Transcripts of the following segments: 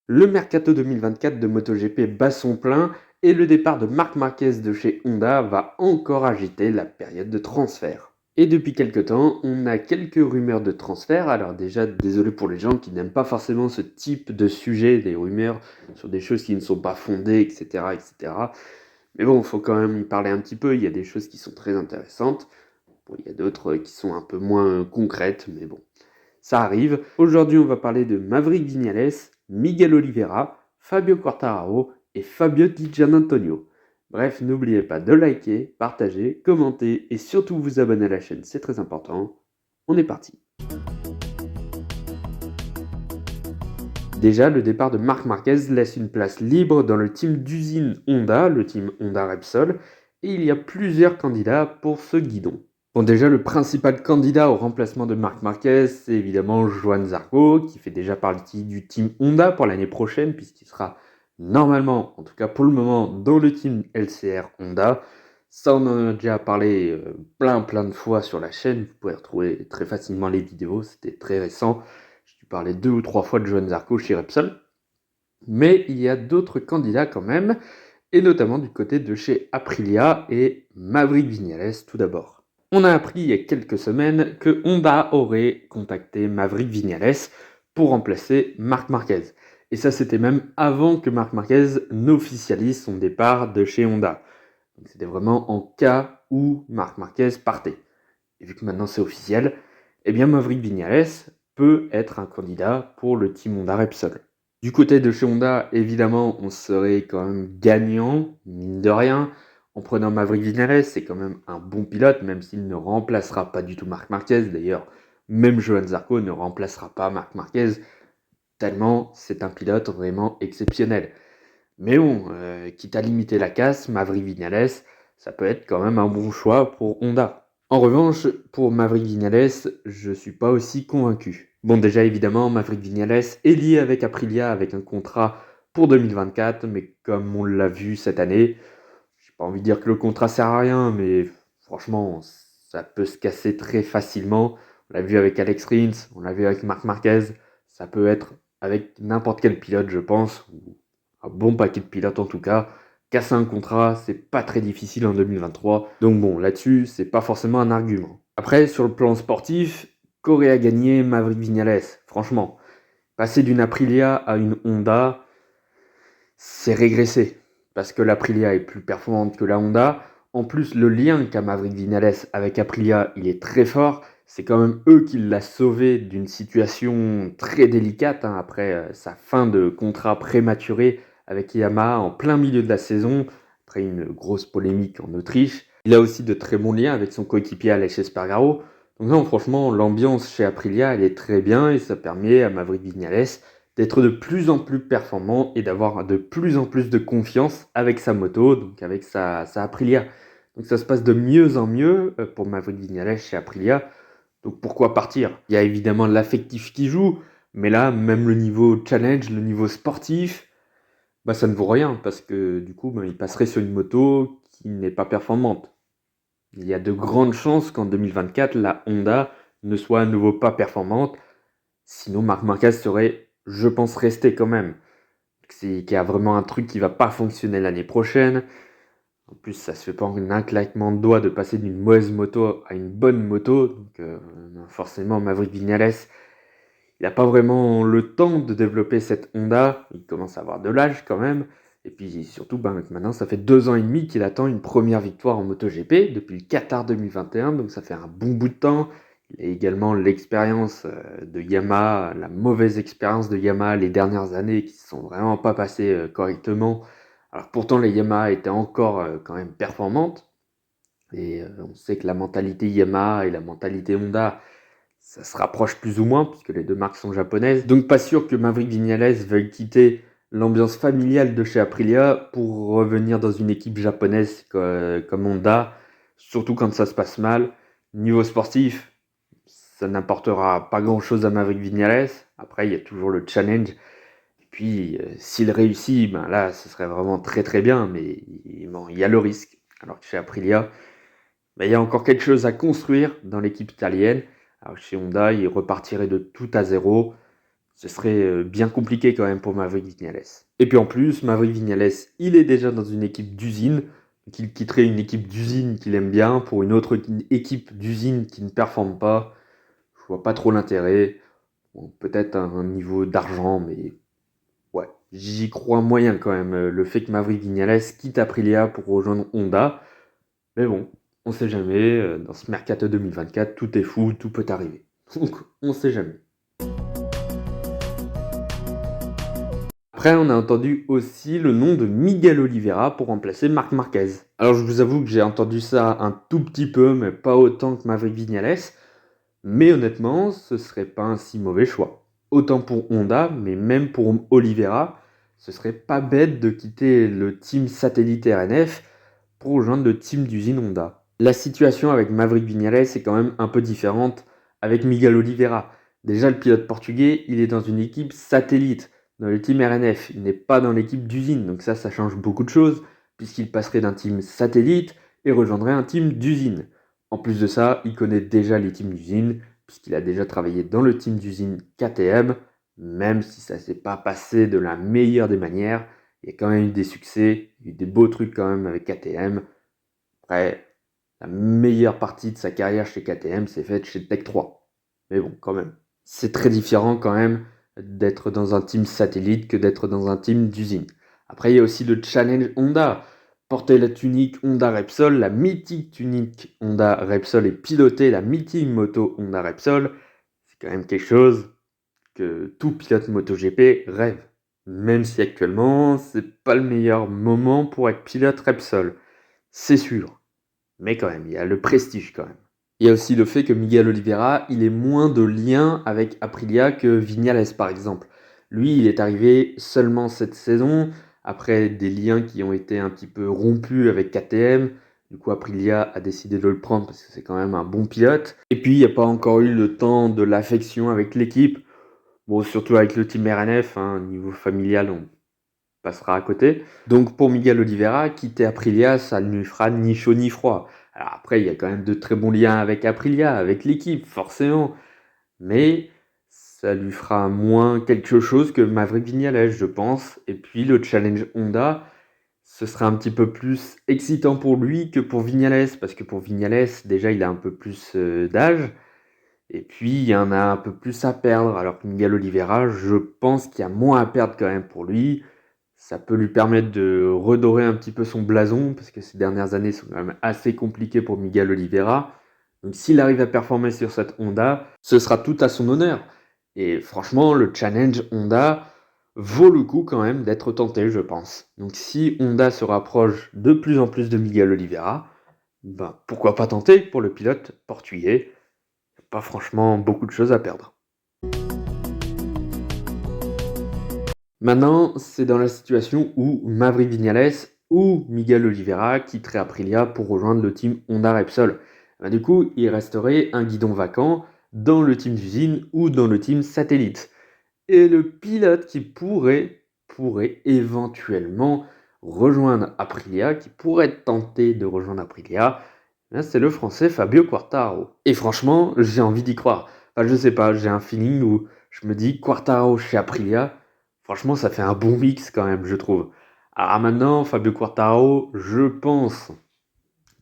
Le mercato 2024 de MotoGP bat son plein et le départ de Marc Marquez de chez Honda va encore agiter la période de transfert. Et depuis quelque temps, on a quelques rumeurs de transfert. Alors déjà, désolé pour les gens qui n'aiment pas forcément ce type de sujet, des rumeurs sur des choses qui ne sont pas fondées, etc. etc. Mais bon, il faut quand même y parler un petit peu, il y a des choses qui sont très intéressantes. Bon, il y a d'autres qui sont un peu moins concrètes, mais bon, ça arrive. Aujourd'hui, on va parler de Maverick Viñales, Miguel Oliveira, Fabio Quartararo et Fabio Di Giannantonio. Bref, n'oubliez pas de liker, partager, commenter et surtout vous abonner à la chaîne, c'est très important. On est parti. Déjà, le départ de Marc Marquez laisse une place libre dans le team d'usine Honda, le team Honda Repsol, et il y a plusieurs candidats pour ce guidon. Bon, déjà, le principal candidat au remplacement de Marc Marquez, c'est évidemment Johan Zarco, qui fait déjà partie du team Honda pour l'année prochaine, puisqu'il sera normalement, en tout cas pour le moment, dans le team LCR Honda. Ça, on en a déjà parlé plein de fois sur la chaîne. Vous pouvez retrouver très facilement les vidéos, c'était très récent. Je parlais 2 ou 3 fois de Johan Zarco chez Repsol. Mais il y a d'autres candidats quand même, et notamment du côté de chez Aprilia et Maverick Viñales tout d'abord. On a appris il y a quelques semaines que Honda aurait contacté Maverick Viñales pour remplacer Marc Marquez. Et ça, c'était même avant que Marc Marquez n'officialise son départ de chez Honda. Donc c'était vraiment en cas où Marc Marquez partait. Et vu que maintenant c'est officiel, eh bien Maverick Viñales peut être un candidat pour le team Honda Repsol. Du côté de chez Honda, évidemment, on serait quand même gagnant, mine de rien, en prenant Maverick Viñales. C'est quand même un bon pilote, même s'il ne remplacera pas du tout Marc Marquez. D'ailleurs, même Johan Zarco ne remplacera pas Marc Marquez, tellement c'est un pilote vraiment exceptionnel. Mais bon, quitte à limiter la casse, Maverick Viñales, ça peut être quand même un bon choix pour Honda. En revanche, pour Maverick Viñales, je suis pas aussi convaincu. Bon, déjà évidemment, Maverick Viñales est lié avec Aprilia avec un contrat pour 2024, mais comme on l'a vu cette année, j'ai pas envie de dire que le contrat sert à rien, mais franchement, ça peut se casser très facilement. On l'a vu avec Alex Rins, on l'a vu avec Marc Marquez, ça peut être avec n'importe quel pilote, je pense, ou un bon paquet de pilotes en tout cas. Casser un contrat, c'est pas très difficile en 2023. Donc bon, là-dessus, c'est pas forcément un argument. Après, sur le plan sportif, qu'aurait à gagner Maverick Viñales? Franchement, passer d'une Aprilia à une Honda, c'est régressé. Parce que l'Aprilia est plus performante que la Honda. En plus, le lien qu'a Maverick Viñales avec Aprilia, il est très fort. C'est quand même eux qui l'ont sauvé d'une situation très délicate après sa fin de contrat prématuré avec Yamaha en plein milieu de la saison, après une grosse polémique en Autriche. Il a aussi de très bons liens avec son coéquipier Alex Espargaro. Donc non, franchement, l'ambiance chez Aprilia, elle est très bien et ça permet à Maverick Viñales d'être de plus en plus performant et d'avoir de plus en plus de confiance avec sa moto, donc avec sa Aprilia. Donc ça se passe de mieux en mieux pour Maverick Viñales chez Aprilia. Donc pourquoi partir? Il y a évidemment l'affectif qui joue, mais là, même le niveau challenge, le niveau sportif, bah, ça ne vaut rien parce que du coup, il passerait sur une moto qui n'est pas performante. Il y a de grandes chances qu'en 2024, la Honda ne soit à nouveau pas performante. Sinon, Marc Marquez serait, je pense, resté quand même. Qu'il y a vraiment un truc qui va pas fonctionner l'année prochaine. En plus, ça se fait pas en un claquement de doigts de passer d'une mauvaise moto à une bonne moto. Donc, forcément, Maverick Viñales, il n'a pas vraiment le temps de développer cette Honda. Il commence à avoir de l'âge quand même. Et puis surtout, maintenant, ça fait 2 ans et demi qu'il attend une première victoire en MotoGP depuis le Qatar 2021. Donc ça fait un bon bout de temps. Il a également l'expérience de Yamaha, la mauvaise expérience de Yamaha les dernières années qui ne se sont vraiment pas passées correctement. Alors pourtant, les Yamaha étaient encore quand même performantes. Et on sait que la mentalité Yamaha et la mentalité Honda, ça se rapproche plus ou moins, puisque les deux marques sont japonaises. Donc pas sûr que Maverick Viñales veuille quitter l'ambiance familiale de chez Aprilia pour revenir dans une équipe japonaise comme Honda, surtout quand ça se passe mal. Niveau sportif, ça n'apportera pas grand-chose à Maverick Viñales. Après, il y a toujours le challenge. Et puis, s'il réussit, là, ce serait vraiment très très bien, mais bon, il y a le risque. Alors que chez Aprilia, il y a encore quelque chose à construire dans l'équipe italienne. Alors chez Honda, il repartirait de tout à zéro. Ce serait bien compliqué quand même pour Maverick Viñales. Et puis en plus, Maverick Viñales, il est déjà dans une équipe d'usine, donc il quitterait une équipe d'usine qu'il aime bien pour une autre équipe d'usine qui ne performe pas. Je vois pas trop l'intérêt. Bon, peut-être un niveau d'argent, mais ouais, j'y crois moyen quand même. Le fait que Maverick Viñales quitte Aprilia pour rejoindre Honda, mais bon, on sait jamais. Dans ce mercato 2024, tout est fou, tout peut arriver. Donc, on sait jamais. Après, on a entendu aussi le nom de Miguel Oliveira pour remplacer Marc Marquez. Alors, je vous avoue que j'ai entendu ça un tout petit peu, mais pas autant que Maverick Viñales. Mais honnêtement, ce serait pas un si mauvais choix. Autant pour Honda, mais même pour Oliveira, ce serait pas bête de quitter le team satellite RNF pour rejoindre le team d'usine Honda. La situation avec Maverick Viñales est quand même un peu différente avec Miguel Oliveira. Déjà, le pilote portugais, il est dans une équipe satellite, dans le team RNF. Il n'est pas dans l'équipe d'usine, donc ça change beaucoup de choses, puisqu'il passerait d'un team satellite et rejoindrait un team d'usine. En plus de ça, il connaît déjà les teams d'usine, puisqu'il a déjà travaillé dans le team d'usine KTM, même si ça ne s'est pas passé de la meilleure des manières. Il y a quand même eu des succès, il y a eu des beaux trucs quand même avec KTM. Après, la meilleure partie de sa carrière chez KTM s'est faite chez Tech 3. Mais bon, quand même. C'est très différent quand même d'être dans un team satellite que d'être dans un team d'usine. Après, il y a aussi le challenge Honda. Porter la tunique Honda Repsol, la mythique tunique Honda Repsol et piloter la mythique moto Honda Repsol, c'est quand même quelque chose que tout pilote MotoGP rêve. Même si actuellement, c'est pas le meilleur moment pour être pilote Repsol. C'est sûr. Mais quand même, il y a le prestige quand même. Il y a aussi le fait que Miguel Oliveira, il ait moins de liens avec Aprilia que Viñales par exemple. Lui, il est arrivé seulement cette saison, après des liens qui ont été un petit peu rompus avec KTM. Du coup, Aprilia a décidé de le prendre parce que c'est quand même un bon pilote. Et puis, il n'y a pas encore eu le temps de l'affection avec l'équipe. Bon, surtout avec le team RNF, hein, niveau familial, on passera à côté. Donc pour Miguel Oliveira, quitter Aprilia, ça ne lui fera ni chaud ni froid. Alors après, il y a quand même de très bons liens avec Aprilia, avec l'équipe, forcément. Mais ça lui fera moins quelque chose que Maverick Viñales, je pense. Et puis le challenge Honda, ce sera un petit peu plus excitant pour lui que pour Viñales, parce que pour Viñales, déjà, il a un peu plus d'âge. Et puis, il y en a un peu plus à perdre, alors que Miguel Oliveira, je pense qu'il y a moins à perdre quand même pour lui. Ça peut lui permettre de redorer un petit peu son blason, parce que ces dernières années sont quand même assez compliquées pour Miguel Oliveira. Donc s'il arrive à performer sur cette Honda, ce sera tout à son honneur. Et franchement, le challenge Honda vaut le coup quand même d'être tenté, je pense. Donc si Honda se rapproche de plus en plus de Miguel Oliveira, ben, pourquoi pas tenter pour le pilote portugais? Pas franchement beaucoup de choses à perdre. Maintenant, c'est dans la situation où Maverick Viñales ou Miguel Oliveira quitteraient Aprilia pour rejoindre le team Honda Repsol. Ben, du coup, il resterait un guidon vacant dans le team d'usine ou dans le team satellite. Et le pilote qui pourrait éventuellement rejoindre Aprilia, qui pourrait tenter de rejoindre Aprilia, ben, c'est le français Fabio Quartararo. Et franchement, j'ai envie d'y croire. Enfin, je sais pas, j'ai un feeling où je me dis Quartararo chez Aprilia, franchement, ça fait un bon mix quand même, je trouve. Alors maintenant, Fabio Quartararo, je pense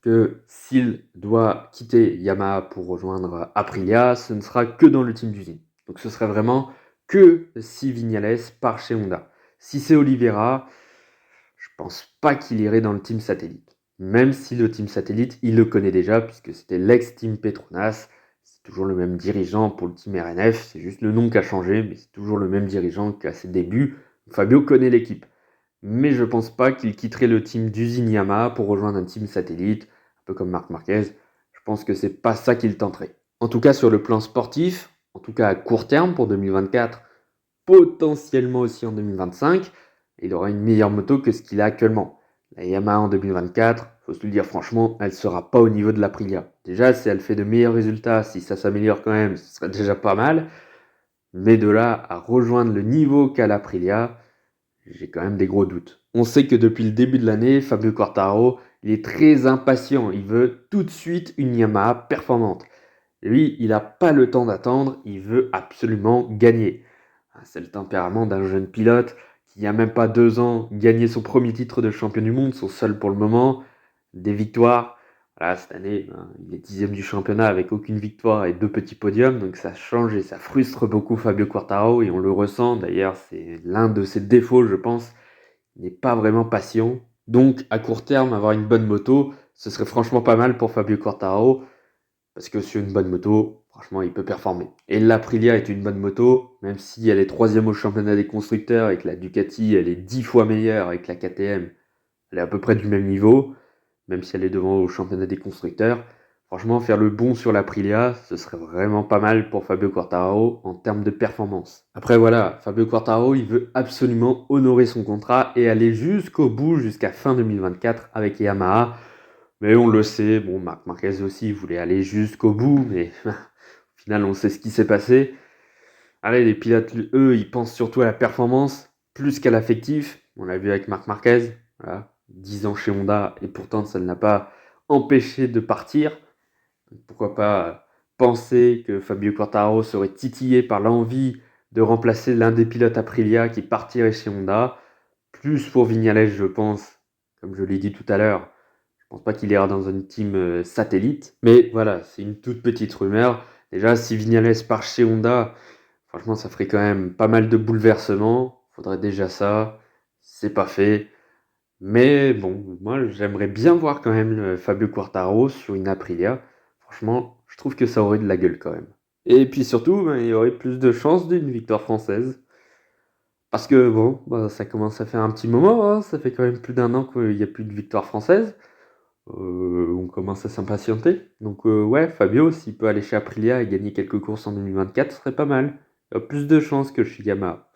que s'il doit quitter Yamaha pour rejoindre Aprilia, ce ne sera que dans le team d'usine. Donc ce serait vraiment que si Viñales part chez Honda. Si c'est Oliveira, je pense pas qu'il irait dans le team satellite. Même si le team satellite, il le connaît déjà, puisque c'était l'ex-team Petronas. C'est toujours le même dirigeant pour le team RNF. C'est juste le nom qui a changé, mais c'est toujours le même dirigeant qu'à ses débuts. Fabio connaît l'équipe. Mais je pense pas qu'il quitterait le team d'usine Yamaha pour rejoindre un team satellite, un peu comme Marc Marquez. Je pense que c'est pas ça qu'il tenterait. En tout cas, sur le plan sportif, en tout cas à court terme pour 2024, potentiellement aussi en 2025, il aura une meilleure moto que ce qu'il a actuellement. La Yamaha en 2024, faut se le dire franchement, elle sera pas au niveau de l'Aprilia. Déjà, si elle fait de meilleurs résultats, si ça s'améliore quand même, ce serait déjà pas mal. Mais de là à rejoindre le niveau qu'a l'Aprilia, j'ai quand même des gros doutes. On sait que depuis le début de l'année, Fabio Quartararo, il est très impatient. Il veut tout de suite une Yamaha performante. Lui, il n'a pas le temps d'attendre, il veut absolument gagner. C'est le tempérament d'un jeune pilote qui, il n'y a même pas 2 ans, gagnait son premier titre de champion du monde, son seul pour le moment, des victoires. Voilà, cette année, il est 10e du championnat avec aucune victoire et 2 petits podiums, donc ça change et ça frustre beaucoup Fabio Quartararo et on le ressent. D'ailleurs, c'est l'un de ses défauts, je pense. Il n'est pas vraiment patient. Donc, à court terme, avoir une bonne moto, ce serait franchement pas mal pour Fabio Quartararo. Parce que sur une bonne moto, franchement, il peut performer. Et l'Aprilia est une bonne moto, même si elle est 3e au championnat des constructeurs et que la Ducati, elle est 10 fois meilleure et que la KTM, elle est à peu près du même niveau, même si elle est devant au championnat des constructeurs. Franchement, faire le bon sur l'Aprilia, ce serait vraiment pas mal pour Fabio Quartararo en termes de performance. Après voilà, Fabio Quartararo, il veut absolument honorer son contrat et aller jusqu'au bout, jusqu'à fin 2024 avec Yamaha. Mais on le sait, bon, Marc Marquez aussi voulait aller jusqu'au bout, mais au final, on sait ce qui s'est passé. Allez, les pilotes, eux, ils pensent surtout à la performance plus qu'à l'affectif. On l'a vu avec Marc Marquez, voilà, 10 ans chez Honda, et pourtant, ça ne l'a pas empêché de partir. Pourquoi pas penser que Fabio Quartararo serait titillé par l'envie de remplacer l'un des pilotes Aprilia qui partirait chez Honda. Plus pour Vignales, je pense, comme je l'ai dit tout à l'heure. Je pense pas qu'il ira dans une team satellite. Mais voilà, c'est une toute petite rumeur. Déjà, si Vignales part chez Honda, franchement, ça ferait quand même pas mal de bouleversements. Faudrait déjà ça. C'est pas fait. Mais bon, moi, j'aimerais bien voir quand même le Fabio Quartararo sur une Aprilia. Franchement, je trouve que ça aurait de la gueule quand même. Et puis surtout, ben, il y aurait plus de chances d'une victoire française. Parce que bon, bah, ça commence à faire un petit moment, hein. Ça fait quand même plus d'1 an qu'il n'y a plus de victoire française. On commence à s'impatienter. Donc ouais, Fabio, s'il peut aller chez Aprilia et gagner quelques courses en 2024, ce serait pas mal. Il y a plus de chances que chez Yamaha.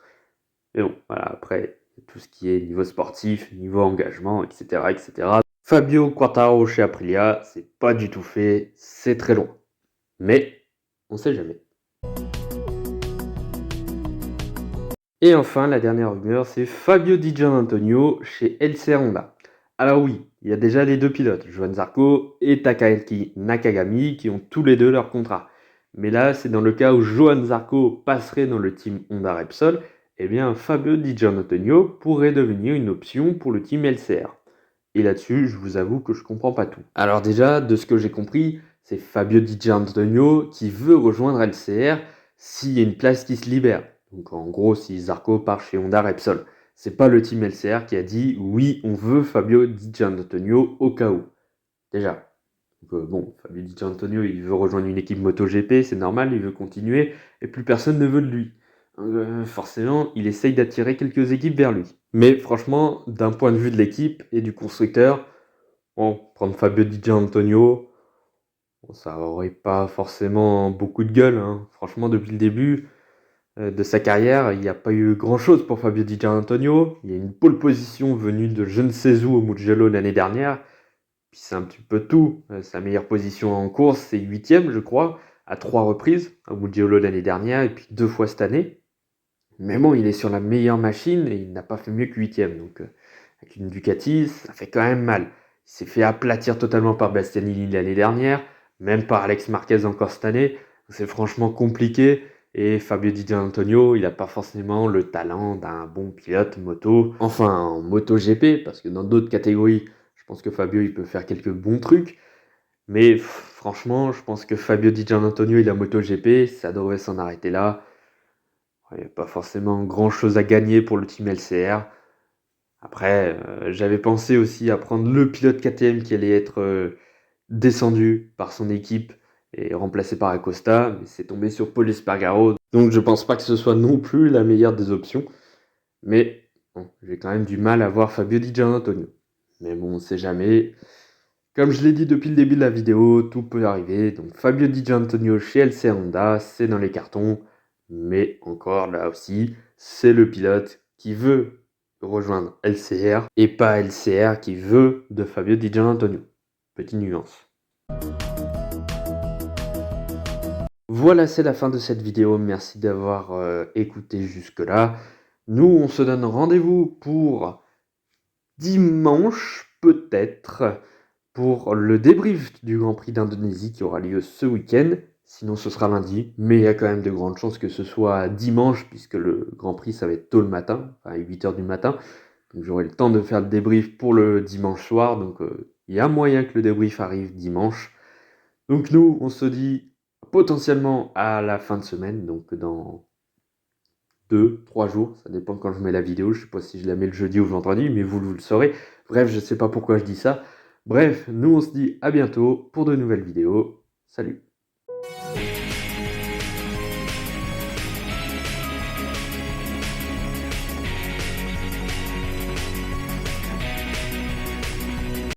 Mais bon, voilà, après, tout ce qui est niveau sportif, niveau engagement, etc., etc. Fabio Quartararo chez Aprilia, c'est pas du tout fait, c'est très loin. Mais, on sait jamais. Et enfin, la dernière rumeur, c'est Fabio Di Giannantonio chez LCR Honda. Alors oui, il y a déjà les 2 pilotes, Johann Zarco et Takaaki Nakagami, qui ont tous les 2 leur contrat. Mais là, c'est dans le cas où Johann Zarco passerait dans le team Honda Repsol, eh bien Fabio Di Giannantonio pourrait devenir une option pour le team LCR. Et là-dessus, je vous avoue que je comprends pas tout. Alors déjà, de ce que j'ai compris, c'est Fabio Di Giannantonio qui veut rejoindre LCR s'il y a une place qui se libère. Donc en gros, si Zarco part chez Honda Repsol. C'est pas le team LCR qui a dit oui, on veut Fabio Di Giannantonio au cas où. Déjà. Donc, bon, Fabio Di Giannantonio, il veut rejoindre une équipe MotoGP, c'est normal, il veut continuer, et plus personne ne veut de lui. Forcément, il essaye d'attirer quelques équipes vers lui. Mais franchement, d'un point de vue de l'équipe et du constructeur, bon, prendre Fabio Di Giannantonio, bon, ça aurait pas forcément beaucoup de gueule, hein. Franchement, depuis le début de sa carrière, il n'y a pas eu grand-chose pour Fabio Di Giannantonio. Il y a une pole position venue de je ne sais où au Mugello l'année dernière. Puis c'est un petit peu tout. Sa meilleure position en course, c'est 8e, je crois, à 3 reprises, au Mugello l'année dernière et puis 2 fois cette année. Mais bon, il est sur la meilleure machine et il n'a pas fait mieux que 8e. Donc, avec une Ducati, ça fait quand même mal. Il s'est fait aplatir totalement par Bastianini l'année dernière, même par Alex Marquez encore cette année. C'est franchement compliqué. Et Fabio Di Giannantonio, il n'a pas forcément le talent d'un bon pilote moto. Enfin, en moto GP, parce que dans d'autres catégories, je pense que Fabio, il peut faire quelques bons trucs. Mais franchement, je pense que Fabio Di Giannantonio et la MotoGP, ça devrait s'en arrêter là. Il n'y a pas forcément grand-chose à gagner pour le team LCR. Après, j'avais pensé aussi à prendre le pilote KTM qui allait être descendu par son équipe et remplacé par Acosta, mais c'est tombé sur Paul Espargaro. Donc je pense pas que ce soit non plus la meilleure des options. Mais bon, j'ai quand même du mal à voir Fabio Di Giannantonio. Mais bon, on sait jamais. Comme je l'ai dit depuis le début de la vidéo, tout peut arriver. Donc Fabio Di Giannantonio chez LC Honda, c'est dans les cartons. Mais encore là aussi, c'est le pilote qui veut rejoindre LCR et pas LCR qui veut de Fabio Di Giannantonio. Petite nuance. Voilà, c'est la fin de cette vidéo. Merci d'avoir écouté jusque-là. Nous, on se donne rendez-vous pour dimanche, peut-être, pour le débrief du Grand Prix d'Indonésie qui aura lieu ce week-end. Sinon, ce sera lundi, mais il y a quand même de grandes chances que ce soit dimanche, puisque le Grand Prix, ça va être tôt le matin, à 8 h du matin. Donc j'aurai le temps de faire le débrief pour le dimanche soir, donc il y a moyen que le débrief arrive dimanche. Donc nous, on se dit potentiellement à la fin de semaine, donc dans 2, 3 jours, ça dépend quand je mets la vidéo, je sais pas si je la mets le jeudi ou le vendredi, mais vous le saurez. Bref, je sais pas pourquoi je dis ça. Bref, nous on se dit à bientôt pour de nouvelles vidéos. Salut!